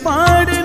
पारी।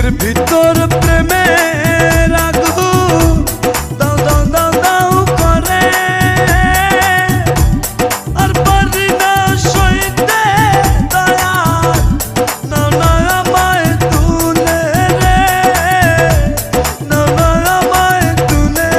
বুকের ভিতর প্রেমের আগুন দাও দাও দাও দাও করে, আর পারি না সইতে দয়া, নাও না আমায় তুলে রে, নাও না আমায় তুলে।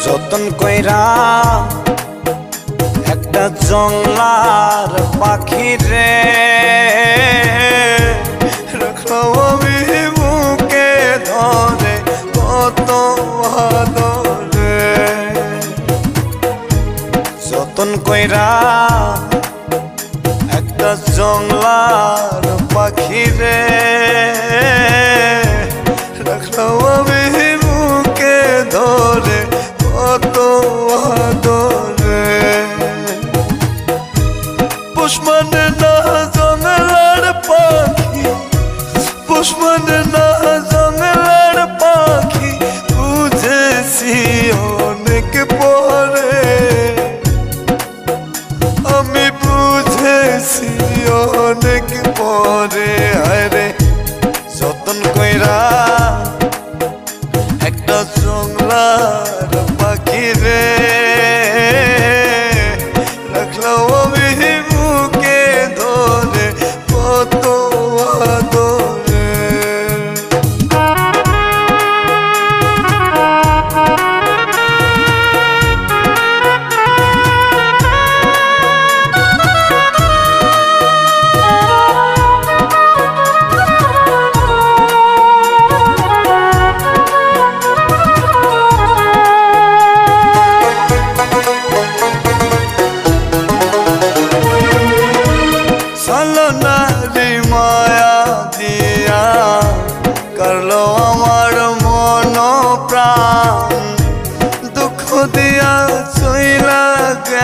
যতন কইরা একটা জংলার পাখি রে রাখলো আমি বুকে ধরে কত আদরে, যতন কইরা একটা জংলার পাখি রে রাখলো আমি বুকে ধরে কত আদরে। পোষ মানে না জংলার পাখি, পোষ মানে না জংলার পাখি, বুঝেছি অনেক পরে, আমি বুঝেছি অনেক পরে। আরে যতন কইরা একটা জংলার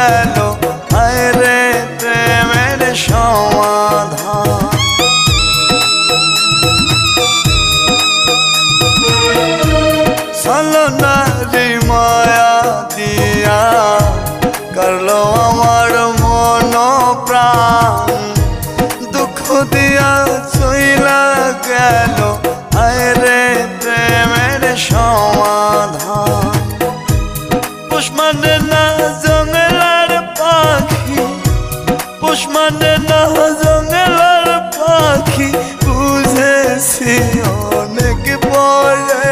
গেল হায় রে প্রেমের সমাধান। ছলনারি মায়া দিয়া করলো আমার মন প্রাণ, দুঃখ দিয়া চইলা গেল হায় রে প্রেমের সমাধান। পুষ মানে না জঙ্গলার পাখি, পুষ মানে না জঙ্গলার পাখি, বুঝেছি অনেক পরে,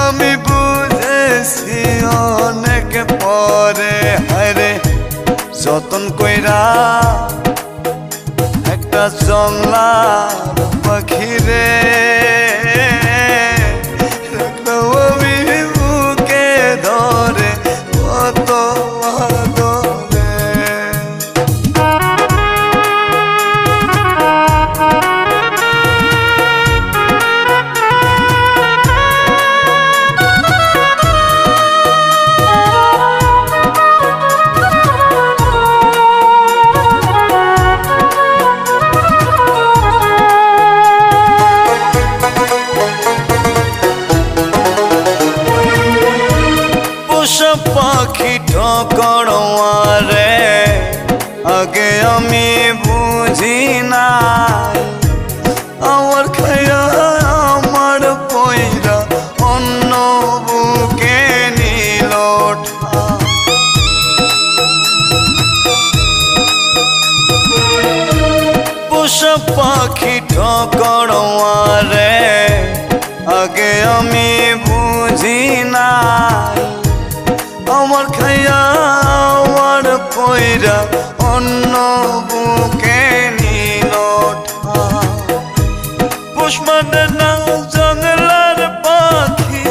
আমি বুঝেছি অনেক পরে। হায়রে যতন কইরা একটা জংলার পাখি রে রাখলাম আমি বুকে ধরে কত আদরে। পাখি ঠকড়োয়ারে আগে আমি বুঝি নাই, আমার খায়া আমার পয়রা অন্য বুকে নিল ঠাই। পোষা পাখি ঠকড়োয়ারে আগে আমি বুঝি নাই, আমার খাইয়া আমার পয়রা অন্য বুকে নিল ঠাই। পুষ মানে না জঙ্গলার পাখি,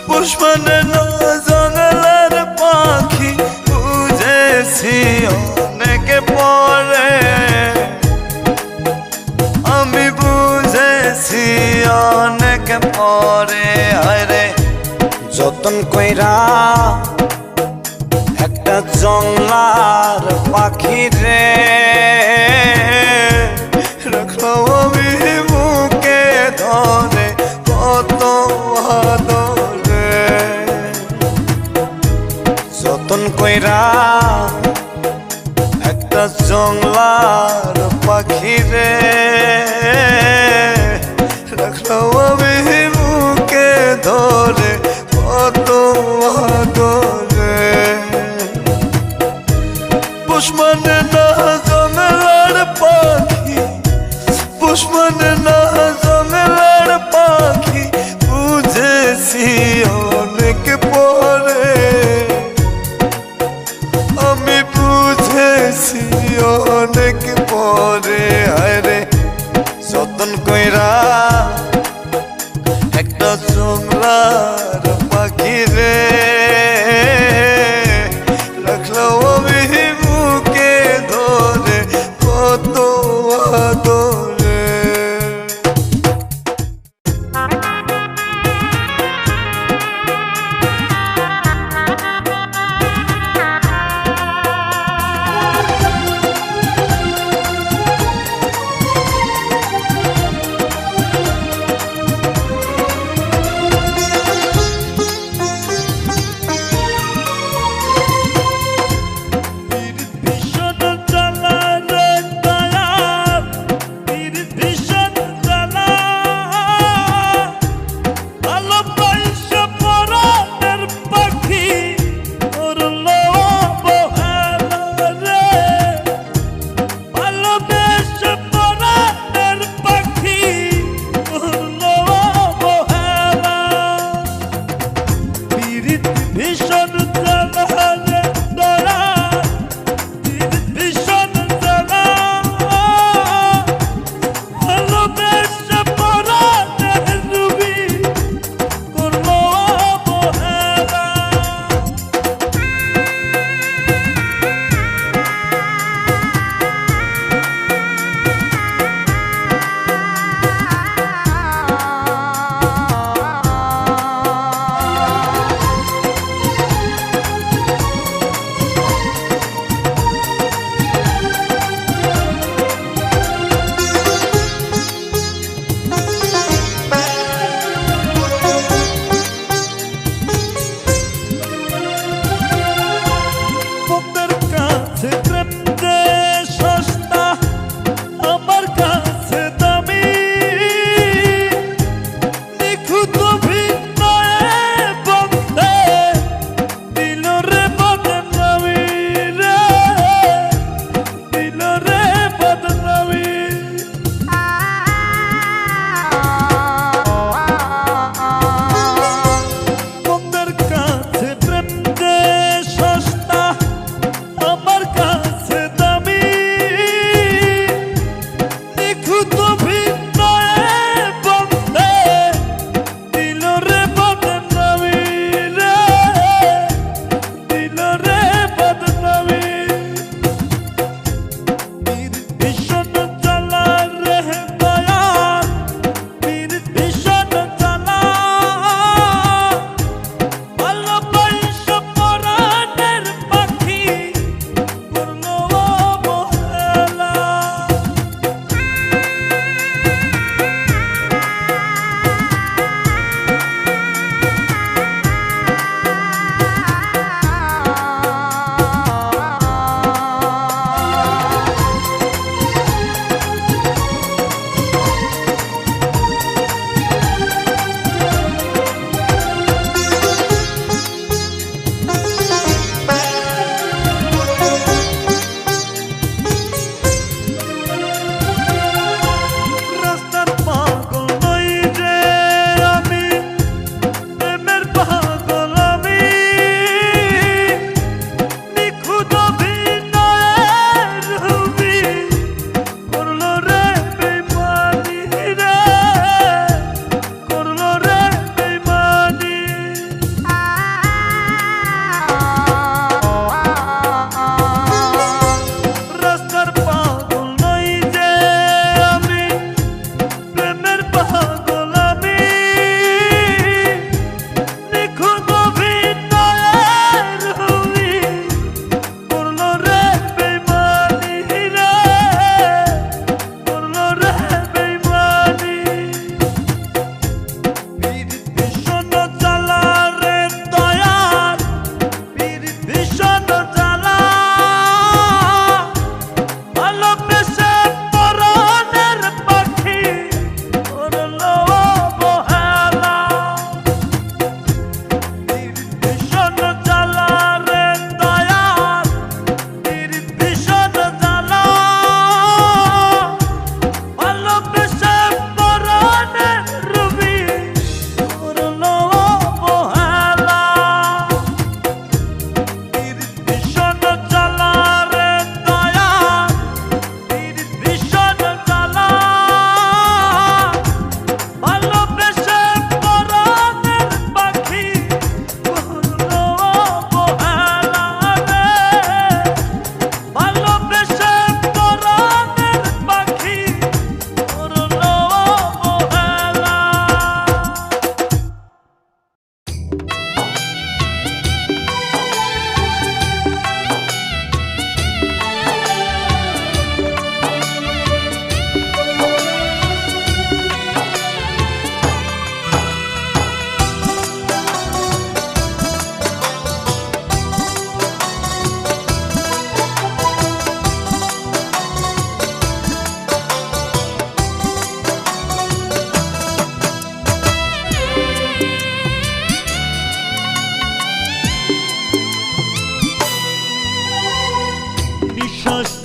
পুষ মানে না জঙ্গলার পাখি, বুঝেছি অনেক পরে, আমি বুঝেছি অনেক পরে। হায়রে যতন কইরা একটা জংলার পাখি রে রাখলাম আমি বুকে ধরে কত আদরে। যতন কইরা একটা জংলার পাখি রে রাখলাম আমি বুকে ধরে কত আদরে। পুষ মানে না জঙ্গলার পাখি, পুষ মানে না জঙ্গলার পাখি, বুঝেছি অনেক পরে, আমি বুঝেছি অনেক পরে। হায়রে যতন কইরা একটা জংলার পাখি রে রাখলাম আমি বুকে ধরে কত আদরে।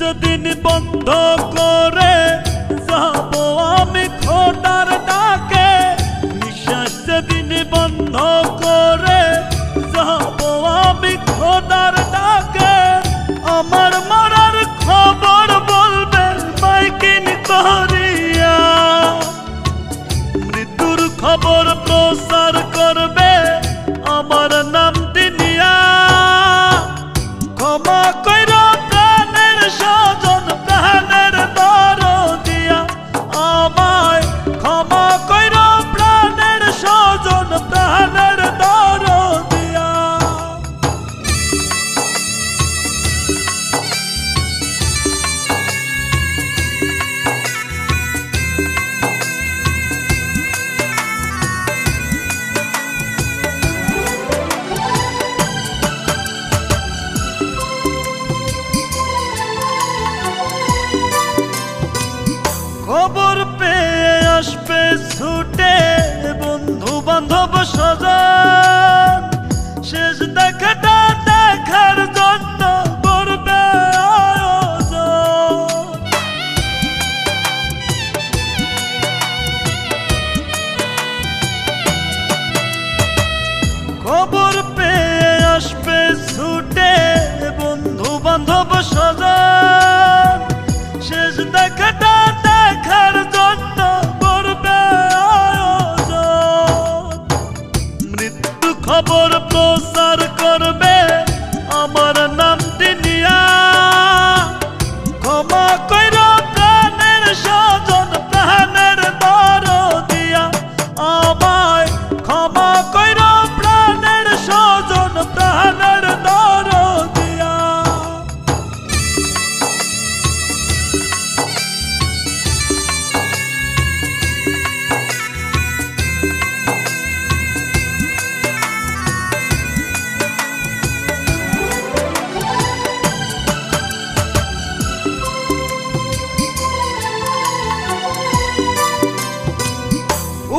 যেদিন বন্ধ করে যাব আমি খোদার ডাকে, নিঃশ্বাস যেদিন বন্ধ করে যাব আমি খোদার ডাকে, আমার মরার খবর বলবে মাইকিন করিয়া, মৃত্যুর খবর প্রচার করবে আমার নাম দিনিয়া। ক্ষমা কইরা প্রাণের স্বজন প্রাণের দরদিয়া, আমায় ক্ষমা কইরা প্রাণের স্বজন প্রাণের দরদিয়া। খবর পেয়ে আসবে ছুটে বন্ধু বান্ধব স্বজন, শেষ দেখাটা দেখার জন্য করবে আয়োজন। খবর পেয়ে আসবে ছুটে বন্ধু বান্ধব স্বজন, শেষ দেখাটা দেখার জন্য করবে আয়োজন। মৃত্যু খবর প্রচার করবে আমার নাম দিনিয়া। ক্ষমা কইরা প্রাণের স্বজন প্রাণের দরদিয়া, আমায় ক্ষমা কইরা প্রাণের স্বজন প্রাণের দরদিয়া।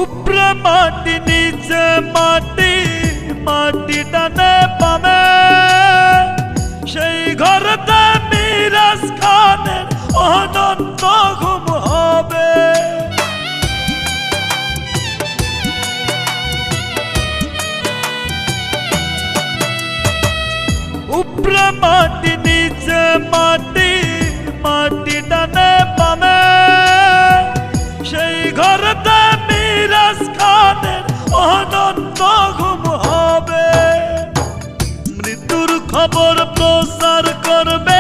উপরে মাটি নিচে মাটি, মাটি টানে পামে, সেই ঘরতে মিরাজ খানের অনন্ত ঘুম হবে। উপরে মাটি নিচে মাটি, মাটি টানে পামে, সেই ঘরতে মিরাজ খানের অনন্ত ঘুম হবে। মৃত্যুর খবর প্রচার করবে